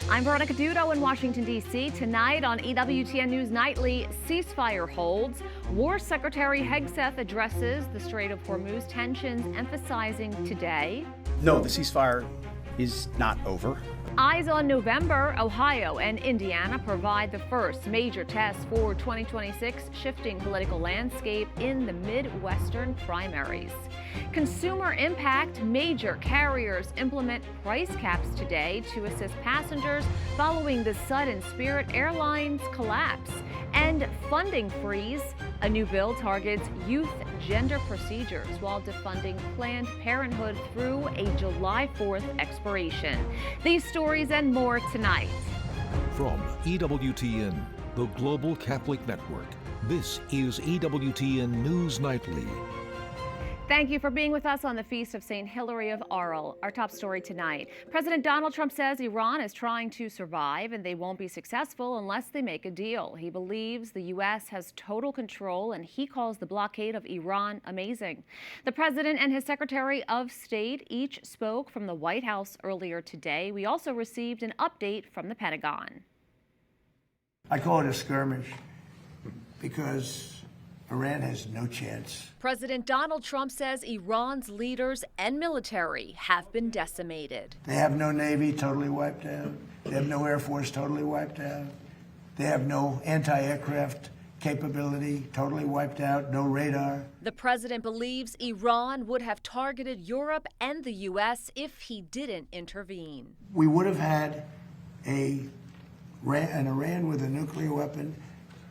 I'm Veronica Dudo in Washington, D.C. Tonight on EWTN News Nightly, ceasefire holds. War Secretary Hegseth addresses the Strait of Hormuz tensions, emphasizing today. No, the ceasefire is not over. Eyes on November, Ohio and Indiana provide the first major test for 2026 shifting political landscape in the Midwestern primaries. Consumer impact, major carriers implement price caps today to assist passengers following the sudden Spirit Airlines collapse. And funding freeze, a new bill targets youth gender procedures while defunding Planned Parenthood through a July 4th expiration. These stories and more tonight. From EWTN, the Global Catholic Network, this is EWTN News Nightly. Thank you for being with us on the Feast of St. Hilary of Arles. Our top story tonight. President Donald Trump says Iran is trying to survive and they won't be successful unless they make a deal. He believes the U.S. has total control and he calls the blockade of Iran amazing. The president and his Secretary of State each spoke from the White House earlier today. We also received an update from the Pentagon. I call it a skirmish because Iran has no chance. President Donald Trump says Iran's leaders and military have been decimated. They have no Navy, totally wiped out. They have no Air Force, totally wiped out. They have no anti-aircraft capability, totally wiped out, no radar. The president believes Iran would have targeted Europe and the U.S. if he didn't intervene. We would have had an Iran with a nuclear weapon,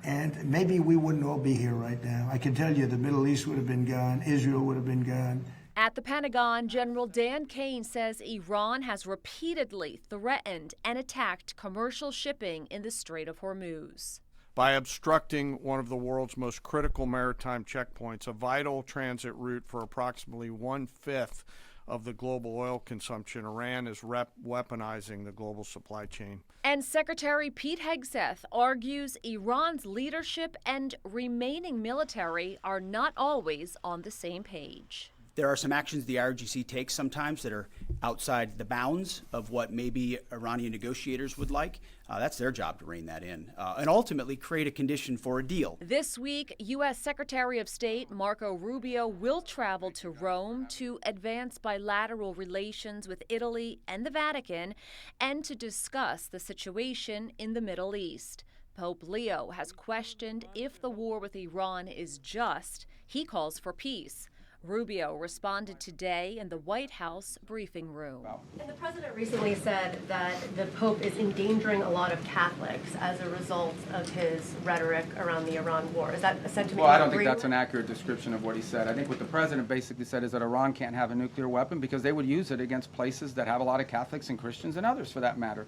and maybe we wouldn't all be here right now. I can tell you the Middle East would have been gone, Israel would have been gone. At the Pentagon, General Dan Caine says Iran has repeatedly threatened and attacked commercial shipping in the Strait of Hormuz. By obstructing one of the world's most critical maritime checkpoints, a vital transit route for approximately 1/5 of the global oil consumption, Iran is weaponizing the global supply chain. And Secretary Pete Hegseth argues Iran's leadership and remaining military are not always on the same page. There are some actions the IRGC takes sometimes that are outside the bounds of what maybe Iranian negotiators would like. That's their job to rein that in and ultimately create a condition for a deal. This week, U.S. Secretary of State Marco Rubio will travel to Rome to advance bilateral relations with Italy and the Vatican and to discuss the situation in the Middle East. Pope Leo has questioned if the war with Iran is just. He calls for peace. Rubio responded today in the White House briefing room. And the president recently said that the Pope is endangering a lot of Catholics as a result of his rhetoric around the Iran war. Is that a sentiment? Well, I don't think that's an accurate description of what he said. I think what the president basically said is that Iran can't have a nuclear weapon because they would use it against places that have a lot of Catholics and Christians and others for that matter.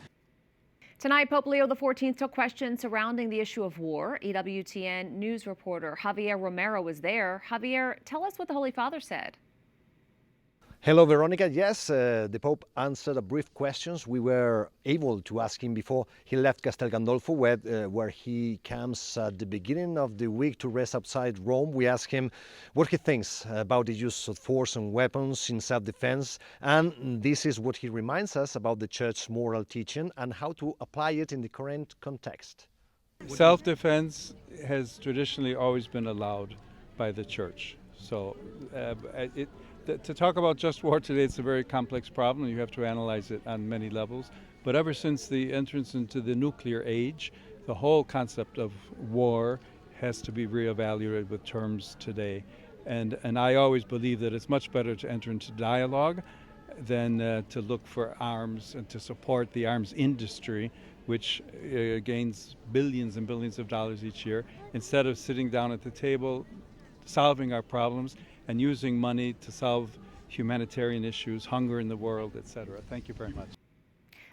Tonight, Pope Leo XIV took questions surrounding the issue of war. EWTN News reporter Javier Romero was there. Javier, tell us what the Holy Father said. Hello, Veronica. Yes, the Pope answered a brief questions we were able to ask him before he left Castel Gandolfo, where he comes at the beginning of the week to rest outside Rome. We asked him what he thinks about the use of force and weapons in self-defense, and this is what he reminds us about the Church's moral teaching and how to apply it in the current context. Self-defense has traditionally always been allowed by the Church. So to talk about just war today, it's a very complex problem. You have to analyze it on many levels. But ever since the entrance into the nuclear age, the whole concept of war has to be reevaluated with terms today. And I always believe that it's much better to enter into dialogue than to look for arms and to support the arms industry, which gains billions and billions of dollars each year, instead of sitting down at the table, solving our problems, and using money to solve humanitarian issues, hunger in the world, etc. Thank you very much.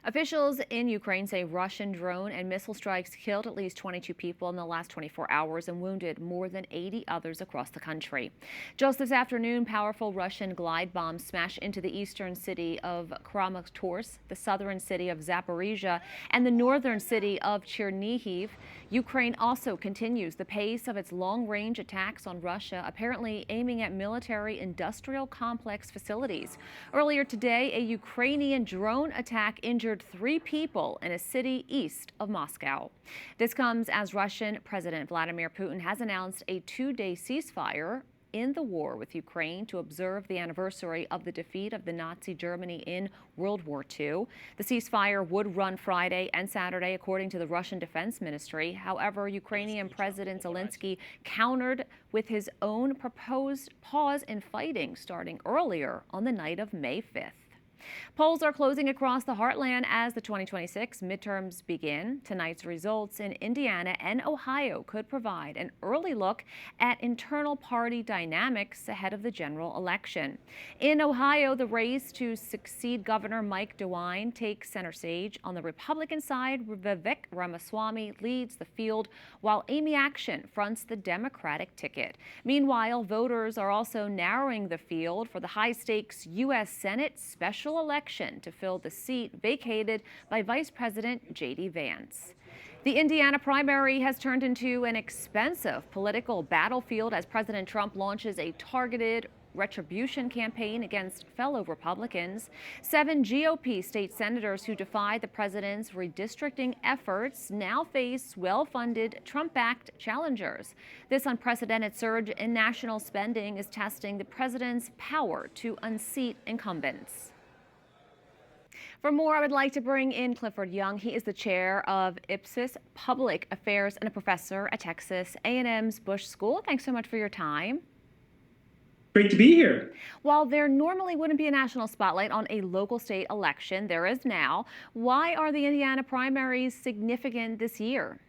Officials in Ukraine say Russian drone and missile strikes killed at least 22 people in the last 24 hours and wounded more than 80 others across the country. Just this afternoon, powerful Russian glide bombs smashed into the eastern city of Kramatorsk, the southern city of Zaporizhia, and the northern city of Chernihiv. Ukraine also continues the pace of its long-range attacks on Russia, apparently aiming at military-industrial complex facilities. Earlier today, a Ukrainian drone attack injured murdered 3 people in a city east of Moscow. This comes as Russian President Vladimir Putin has announced a 2-day ceasefire in the war with Ukraine to observe the anniversary of the defeat of the Nazi Germany in World War II. The ceasefire would run Friday and Saturday, according to the Russian Defense Ministry. However, Ukrainian President Zelensky countered with his own proposed pause in fighting starting earlier on the night of May 5th. Polls are closing across the heartland as the 2026 midterms begin. Tonight's results in Indiana and Ohio could provide an early look at internal party dynamics ahead of the general election. In Ohio, the race to succeed Governor Mike DeWine takes center stage. On the Republican side, Vivek Ramaswamy leads the field, while Amy Action fronts the Democratic ticket. Meanwhile, voters are also narrowing the field for the high-stakes U.S. Senate special election to fill the seat vacated by Vice President J.D. Vance. The Indiana primary has turned into an expensive political battlefield as President Trump launches a targeted retribution campaign against fellow Republicans. 7 GOP state senators who defied the president's redistricting efforts now face well-funded Trump-backed challengers. This unprecedented surge in national spending is testing the president's power to unseat incumbents. For more, I would like to bring in Clifford Young. He is the chair of Ipsos Public Affairs and a professor at Texas A&M's Bush School. Thanks so much for your time. Great to be here. While there normally wouldn't be a national spotlight on a local state election, there is now. Why are the Indiana primaries significant this year?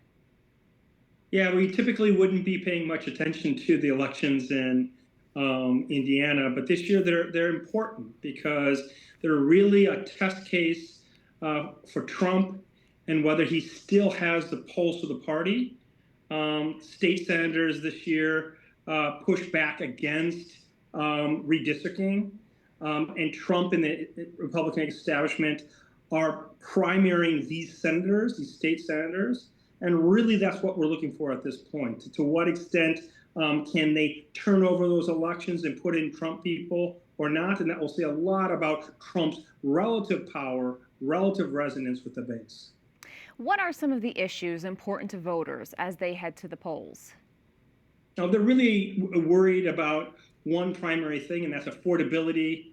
Yeah, we typically wouldn't be paying much attention to the elections in Indiana, but this year they're important because they're really a test case for Trump and whether he still has the pulse of the party. State senators this year pushed back against redistricting, and Trump and the Republican establishment are primarying these senators, these state senators, and really that's what we're looking for at this point. To what extent can they turn over those elections and put in Trump people or not? And that will say a lot about Trump's relative power, relative resonance with the base. What are some of the issues important to voters as they head to the polls? Now, they're really worried about one primary thing, and that's affordability.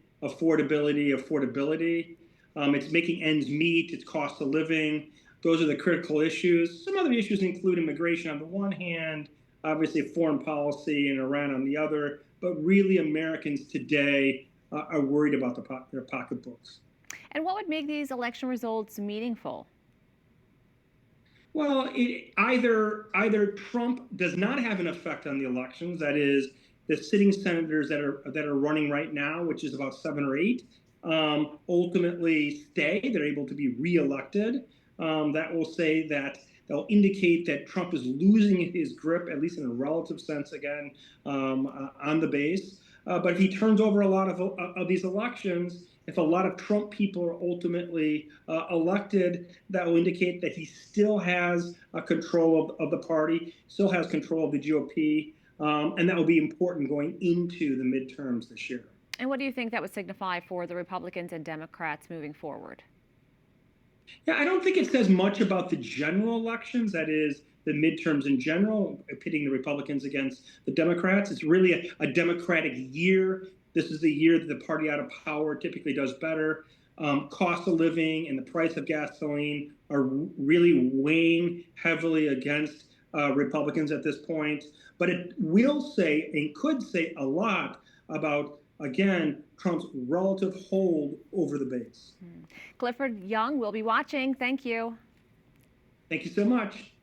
It's making ends meet, it's cost of living. Those are the critical issues. Some other issues include immigration on the one hand, obviously foreign policy and Iran on the other, but really Americans today are worried about their pocketbooks. And what would make these election results meaningful? Well, either Trump does not have an effect on the elections, that is, the sitting senators that are running right now, which is about 7 or 8, ultimately stay. They're able to be reelected. That will say that they'll indicate that Trump is losing his grip, at least in a relative sense, again, on the base. But if he turns over a lot of these elections, if a lot of Trump people are ultimately elected, that will indicate that he still has control of the party, still has control of the GOP, and that will be important going into the midterms this year. And what do you think that would signify for the Republicans and Democrats moving forward? Yeah, I don't think it says much about the general elections, that is, the midterms in general, pitting the Republicans against the Democrats. It's really a Democratic year. This is the year that the party out of power typically does better. Cost of living and the price of gasoline are really weighing heavily against Republicans at this point. But it will say and could say a lot about, again, Trump's relative hold over the base. Clifford Young will be watching. Thank you. Thank you so much.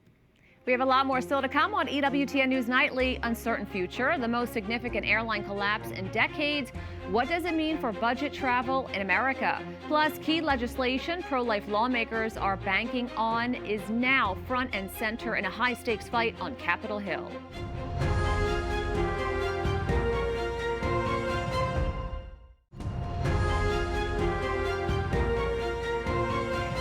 We have a lot more still to come on EWTN News Nightly. Uncertain future, the most significant airline collapse in decades. What does it mean for budget travel in America? Plus, key legislation pro-life lawmakers are banking on is now front and center in a high-stakes fight on Capitol Hill.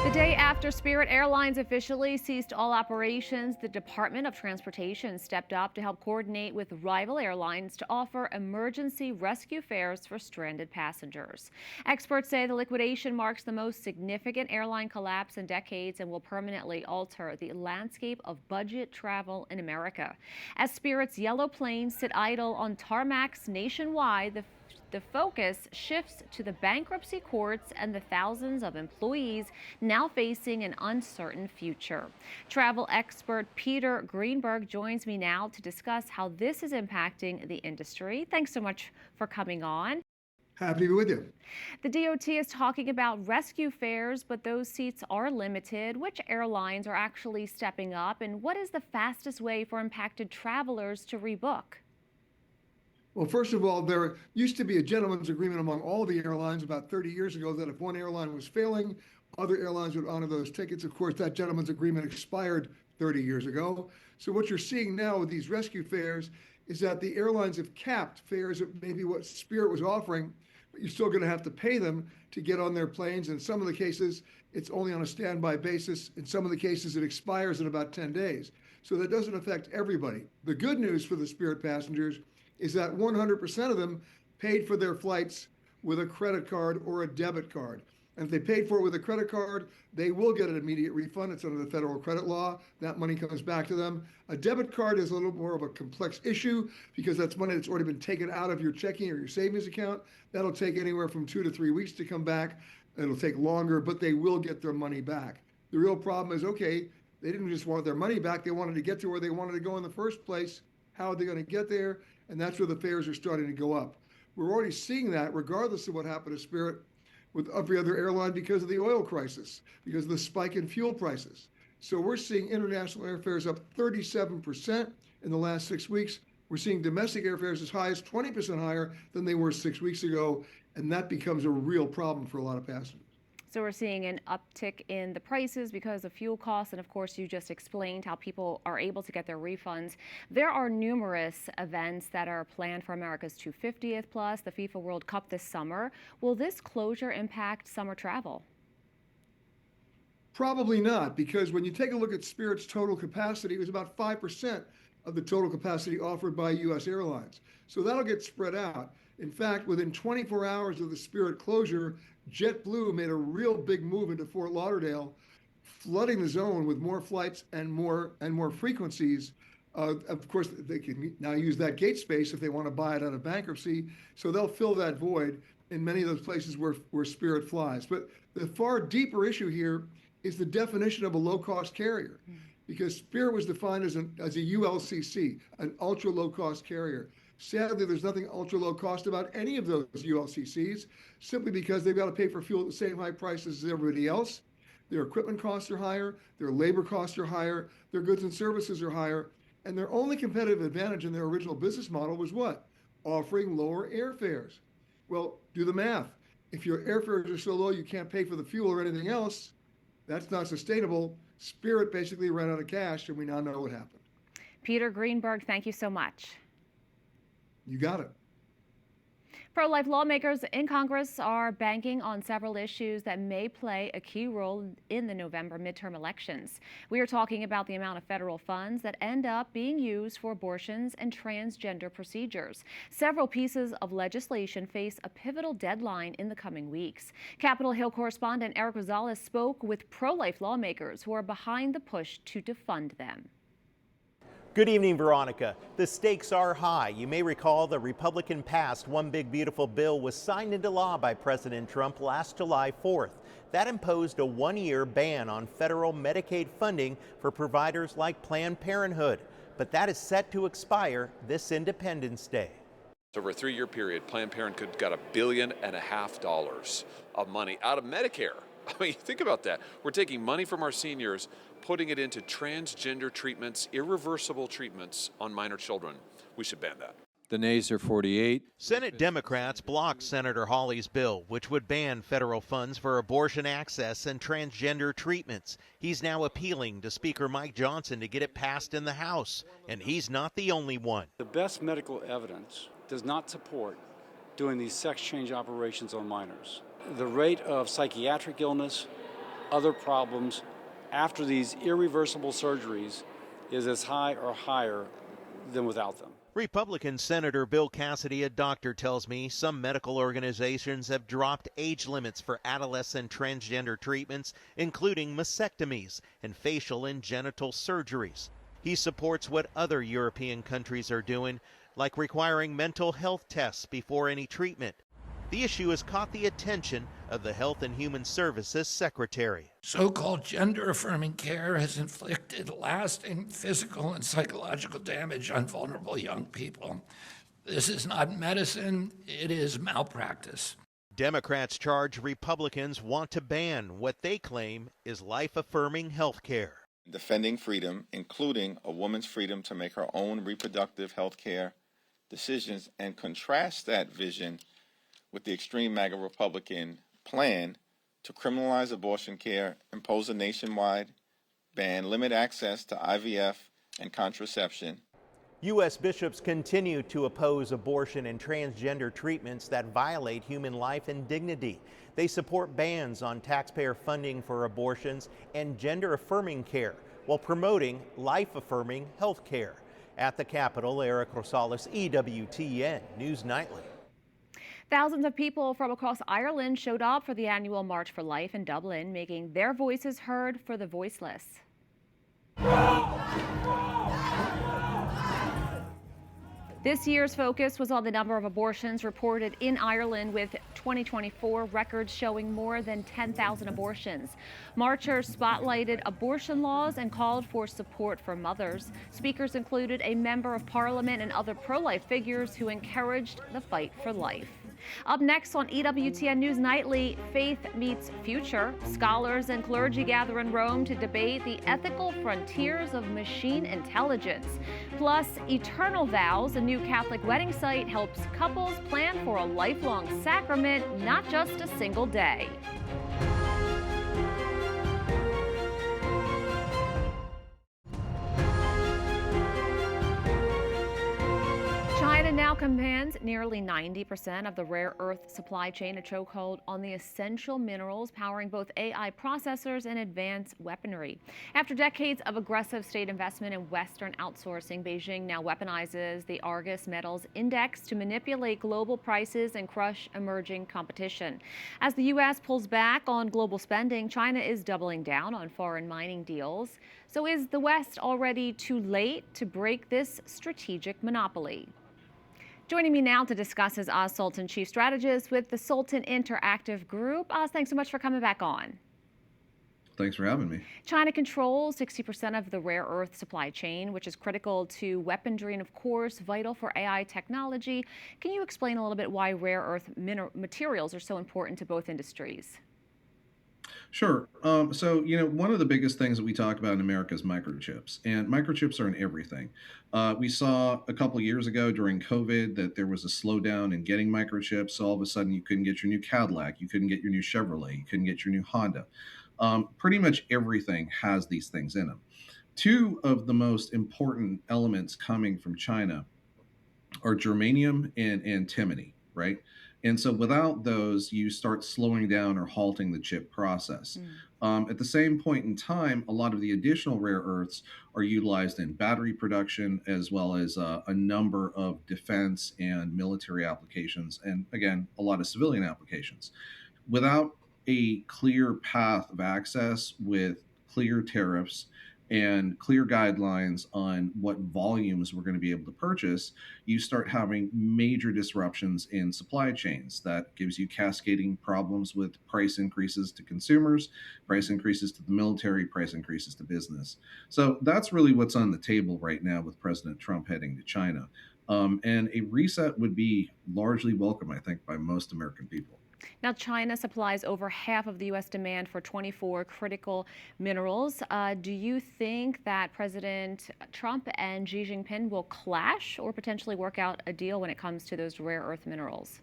The day after Spirit Airlines officially ceased all operations, the Department of Transportation stepped up to help coordinate with rival airlines to offer emergency rescue fares for stranded passengers. Experts say the liquidation marks the most significant airline collapse in decades and will permanently alter the landscape of budget travel in America. As Spirit's yellow planes sit idle on tarmacs nationwide, the focus shifts to the bankruptcy courts and the thousands of employees now facing an uncertain future. Travel expert Peter Greenberg joins me now to discuss how this is impacting the industry. Thanks so much for coming on. Happy to be with you. The DOT is talking about rescue fares, but those seats are limited. Which airlines are actually stepping up, and what is the fastest way for impacted travelers to rebook? Well, first of all, there used to be a gentleman's agreement among all the airlines about 30 years ago that if one airline was failing, other airlines would honor those tickets. Of course, that gentleman's agreement expired 30 years ago. So what you're seeing now with these rescue fares is that the airlines have capped fares at maybe what Spirit was offering, but you're still going to have to pay them to get on their planes. In some of the cases, it's only on a standby basis. In some of the cases, it expires in about 10 days. So that doesn't affect everybody. The good news for the Spirit passengers is that 100% of them paid for their flights with a credit card or a debit card. And if they paid for it with a credit card, they will get an immediate refund. It's under the federal credit law. That money comes back to them. A debit card is a little more of a complex issue because that's money that's already been taken out of your checking or your savings account. That'll take anywhere from 2 to 3 weeks to come back. It'll take longer, but they will get their money back. The real problem is, okay, they didn't just want their money back. They wanted to get to where they wanted to go in the first place. How are they going to get there? And that's where the fares are starting to go up. We're already seeing that regardless of what happened to Spirit with every other airline because of the oil crisis, because of the spike in fuel prices. So we're seeing international airfares up 37% in the last 6 weeks. We're seeing domestic airfares as high as 20% higher than they were 6 weeks ago. And that becomes a real problem for a lot of passengers. So we're seeing an uptick in the prices because of fuel costs, and of course you just explained how people are able to get their refunds. There are numerous events that are planned for America's 250th plus the FIFA World Cup this summer. Will this closure impact summer travel? Probably not, because when you take a look at Spirit's total capacity, it was about 5% of the total capacity offered by U.S. airlines. So that'll get spread out. In fact, within 24 hours of the Spirit closure, JetBlue made a real big move into Fort Lauderdale, flooding the zone with more flights and more frequencies. Of course, they can now use that gate space if they want to buy it out of bankruptcy. So they'll fill that void in many of those places where Spirit flies. But the far deeper issue here is the definition of a low-cost carrier, because Spirit was defined as a ULCC, an ultra low-cost carrier. Sadly, there's nothing ultra low cost about any of those ULCCs, simply because they've got to pay for fuel at the same high prices as everybody else. Their equipment costs are higher, their labor costs are higher, their goods and services are higher, and their only competitive advantage in their original business model was what? Offering lower airfares. Well, do the math. If your airfares are so low you can't pay for the fuel or anything else, that's not sustainable. Spirit basically ran out of cash, and we now know what happened. Peter Greenberg, thank you so much. You got it. Pro-life lawmakers in Congress are banking on several issues that may play a key role in the November midterm elections. We are talking about the amount of federal funds that end up being used for abortions and transgender procedures. Several pieces of legislation face a pivotal deadline in the coming weeks. Capitol Hill correspondent Eric Rosales spoke with pro-life lawmakers who are behind the push to defund them. Good evening, Veronica. The stakes are high. You may recall the Republican passed One Big Beautiful Bill was signed into law by President Trump last July 4th. That imposed a one-year ban on federal Medicaid funding for providers like Planned Parenthood. But that is set to expire this Independence Day. Over a 3-year period, Planned Parenthood got $1.5 billion of money out of Medicare. I mean, think about that. We're taking money from our seniors, putting it into transgender treatments, irreversible treatments on minor children. We should ban that. The nays are 48. Senate Democrats blocked Senator Hawley's bill, which would ban federal funds for abortion access and transgender treatments. He's now appealing to Speaker Mike Johnson to get it passed in the House, and he's not the only one. The best medical evidence does not support doing these sex change operations on minors. The rate of psychiatric illness, other problems after these irreversible surgeries is as high or higher than without them. Republican Senator Bill Cassidy, a doctor, tells me some medical organizations have dropped age limits for adolescent transgender treatments, including mastectomies and facial and genital surgeries. He supports what other European countries are doing, like requiring mental health tests before any treatment. The issue has caught the attention of the Health and Human Services Secretary. So-called gender-affirming care has inflicted lasting physical and psychological damage on vulnerable young people. This is not medicine, it is malpractice. Democrats charge Republicans want to ban what they claim is life-affirming health care. Defending freedom, including a woman's freedom to make her own reproductive health care decisions, and contrast that vision with the extreme MAGA Republican plan to criminalize abortion care, impose a nationwide ban, limit access to IVF and contraception. U.S. bishops continue to oppose abortion and transgender treatments that violate human life and dignity. They support bans on taxpayer funding for abortions and gender-affirming care while promoting life-affirming health care. At the Capitol, Eric Rosales, EWTN News Nightly. Thousands of people from across Ireland showed up for the annual March for Life in Dublin, making their voices heard for the voiceless. This year's focus was on the number of abortions reported in Ireland, with 2024 records showing more than 10,000 abortions. Marchers spotlighted abortion laws and called for support for mothers. Speakers included a member of parliament and other pro-life figures who encouraged the fight for life. Up next on EWTN News Nightly, Faith Meets Future. Scholars and clergy gather in Rome to debate the ethical frontiers of machine intelligence. Plus, Eternal Vows, a new Catholic wedding site, helps couples plan for a lifelong sacrament, not just a single day. China now commands nearly 90% of the rare earth supply chain, a chokehold on the essential minerals powering both AI processors and advanced weaponry. After decades of aggressive state investment in Western outsourcing, Beijing now weaponizes the Argus Metals Index to manipulate global prices and crush emerging competition. As the U.S. pulls back on global spending, China is doubling down on foreign mining deals. So is the West already too late to break this strategic monopoly? Joining me now to discuss is Oz Sultan, Chief Strategist with the Sultan Interactive Group. Oz, thanks so much for coming back on. Thanks for having me. China controls 60% of the rare earth supply chain, which is critical to weaponry and, of course, vital for AI technology. Can you explain a little bit why rare earth materials are so important to both industries? Sure. So, one of the biggest things that we talk about in America is microchips, and microchips are in everything. We saw a couple of years ago during COVID that there was a slowdown in getting microchips. So all of a sudden you couldn't get your new Cadillac, you couldn't get your new Chevrolet, you couldn't get your new Honda. Pretty much everything has these things in them. Two of the most important elements coming from China are germanium and antimony, right? And so without those, you start slowing down or halting the chip process. At the same point in time, a lot of the additional rare earths are utilized in battery production, as well as a number of defense and military applications, and again, a lot of civilian applications. Without a clear path of access with clear tariffs and clear guidelines on what volumes we're going to be able to purchase, you start having major disruptions in supply chains. That gives you cascading problems with price increases to consumers, price increases to the military, price increases to business. So that's really what's on the table right now with President Trump heading to China. And a reset would be largely welcome, I think, by most American people. Now, China supplies over half of the U.S. demand for 24 critical minerals. Do you think that President Trump and Xi Jinping will clash or potentially work out a deal when it comes to those rare earth minerals?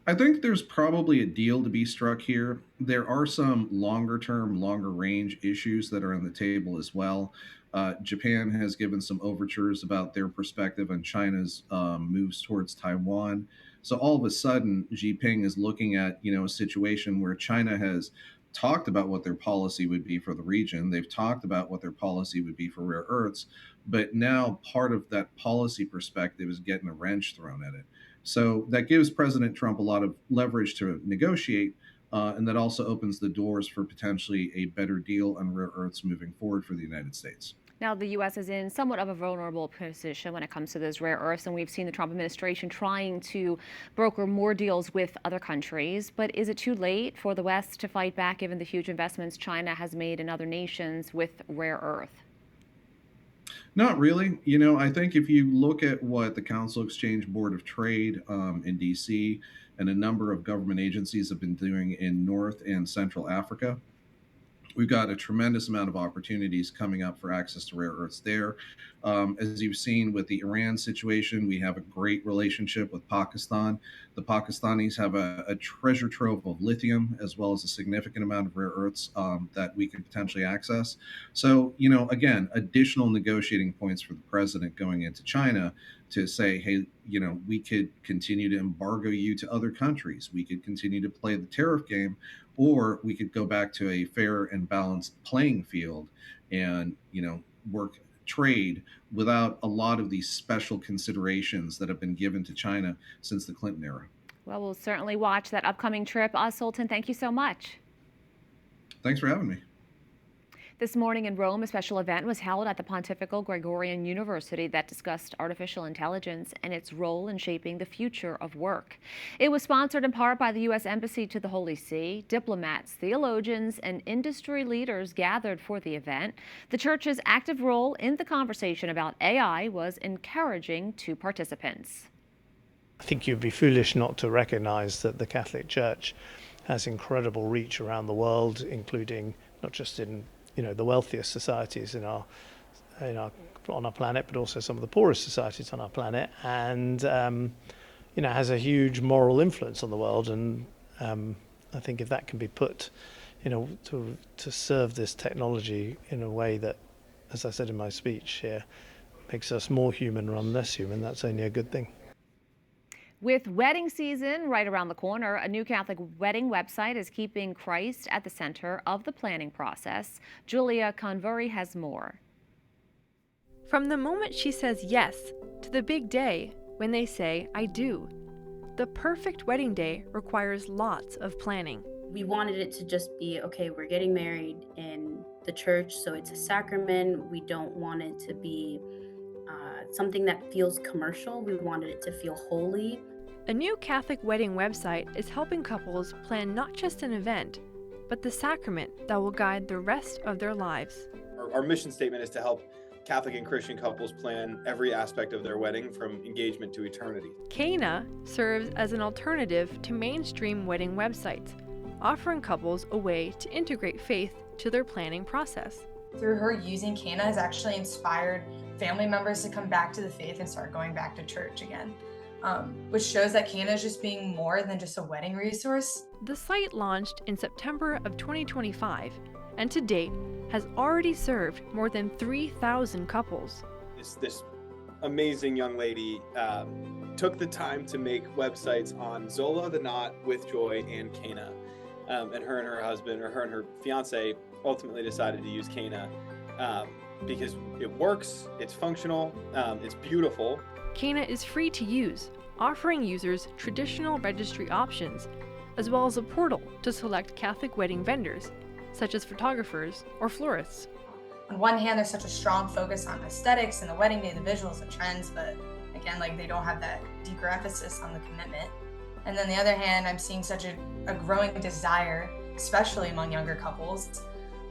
I think there's probably a deal to be struck here. There are some longer-term, longer-range issues that are on the table as well. Japan has given some overtures about their perspective on China's moves towards Taiwan. So all of a sudden, Xi Jinping is looking at, a situation where China has talked about what their policy would be for the region. They've talked about what their policy would be for rare earths, but now part of that policy perspective is getting a wrench thrown at it. So that gives President Trump a lot of leverage to negotiate, and that also opens the doors for potentially a better deal on rare earths moving forward for the United States. Now, the U.S. is in somewhat of a vulnerable position when it comes to those rare earths, and we've seen the Trump administration trying to broker more deals with other countries. But is it too late for the West to fight back given the huge investments China has made in other nations with rare earth? Not really. You know, I think if you look at what the Council Exchange Board of Trade in D.C. and a number of government agencies have been doing in North and Central Africa, we've got a tremendous amount of opportunities coming up for access to rare earths there. As you've seen with the Iran situation, we have a great relationship with Pakistan. The Pakistanis have a treasure trove of lithium, as well as a significant amount of rare earths that we can potentially access. So, you know, again, additional negotiating points for the president going into China to say, hey, you know, we could continue to embargo you to other countries. We could continue to play the tariff game, or we could go back to a fair and balanced playing field and, you know, work trade without a lot of these special considerations that have been given to China since the Clinton era. Well, we'll certainly watch that upcoming trip. Sultan, thank you so much. Thanks for having me. This morning in Rome, a special event was held at the Pontifical Gregorian University that discussed artificial intelligence and its role in shaping the future of work. It was sponsored in part by the U.S. Embassy to the Holy See. Diplomats, theologians, and industry leaders gathered for the event. The church's active role in the conversation about AI was encouraging to participants. I think you'd be foolish not to recognize that the Catholic Church has incredible reach around the world, including not just in the wealthiest societies on our planet, but also some of the poorest societies on our planet, and has a huge moral influence on the world. And I think if that can be put, to serve this technology in a way that, as I said in my speech here, makes us more human rather than less human, that's only a good thing. With wedding season right around the corner, a new Catholic wedding website is keeping Christ at the center of the planning process. Julia Convery has more. From the moment she says yes to the big day when they say, I do. The perfect wedding day requires lots of planning. We wanted it to just be, okay, we're getting married in the church, so it's a sacrament. We don't want it to be something that feels commercial. We wanted it to feel holy. A new Catholic wedding website is helping couples plan not just an event, but the sacrament that will guide the rest of their lives. Our mission statement is to help Catholic and Christian couples plan every aspect of their wedding from engagement to eternity. Caine serves as an alternative to mainstream wedding websites, offering couples a way to integrate faith to their planning process. Through her using Caine has actually inspired family members to come back to the faith and start going back to church again, which shows that Caine is just being more than just a wedding resource. The site launched in September of 2025 and to date has already served more than 3,000 couples. This amazing young lady took the time to make websites on Zola the Knot, With Joy, and Caine. And her and her husband, or her and her fiance, ultimately decided to use Caine because it works, it's functional, it's beautiful. Caine is free to use, offering users traditional registry options, as well as a portal to select Catholic wedding vendors, such as photographers or florists. On one hand, there's such a strong focus on aesthetics and the wedding day, the visuals and trends, but again, they don't have that deeper emphasis on the commitment. And then the other hand, I'm seeing such a growing desire, especially among younger couples,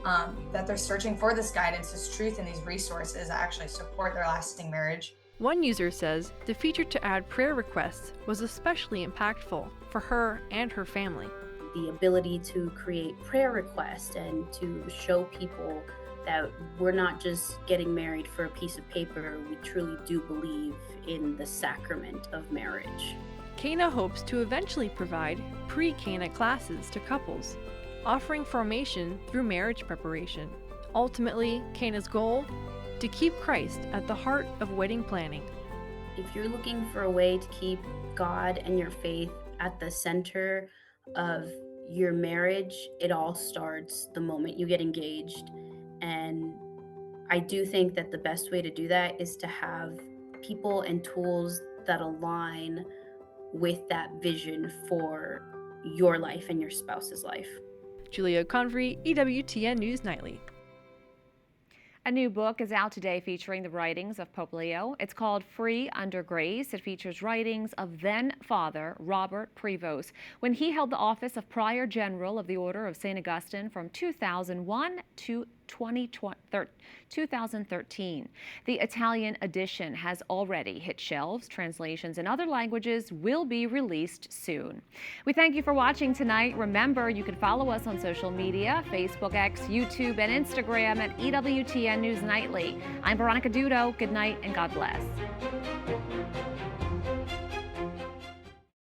that they're searching for this guidance, this truth, and these resources that actually support their lasting marriage. One user says the feature to add prayer requests was especially impactful for her and her family. The ability to create prayer requests and to show people that we're not just getting married for a piece of paper, we truly do believe in the sacrament of marriage. Caine hopes to eventually provide pre-Caine classes to couples, offering formation through marriage preparation. Ultimately, Caine's goal? To keep Christ at the heart of wedding planning. If you're looking for a way to keep God and your faith at the center of your marriage, it all starts the moment you get engaged. And I do think that the best way to do that is to have people and tools that align with that vision for your life and your spouse's life. Julia Convery, EWTN News Nightly. A new book is out today featuring the writings of Pope Leo. It's called Free Under Grace. It features writings of then Father Robert Prevost when he held the office of Prior General of the Order of St. Augustine from 2001 to 2013. The Italian edition has already hit shelves. Translations in other languages will be released soon. We thank you for watching tonight. Remember, you can follow us on social media, Facebook, X, YouTube, and Instagram at EWTN News Nightly. I'm Veronica Dudo. Good night and God bless.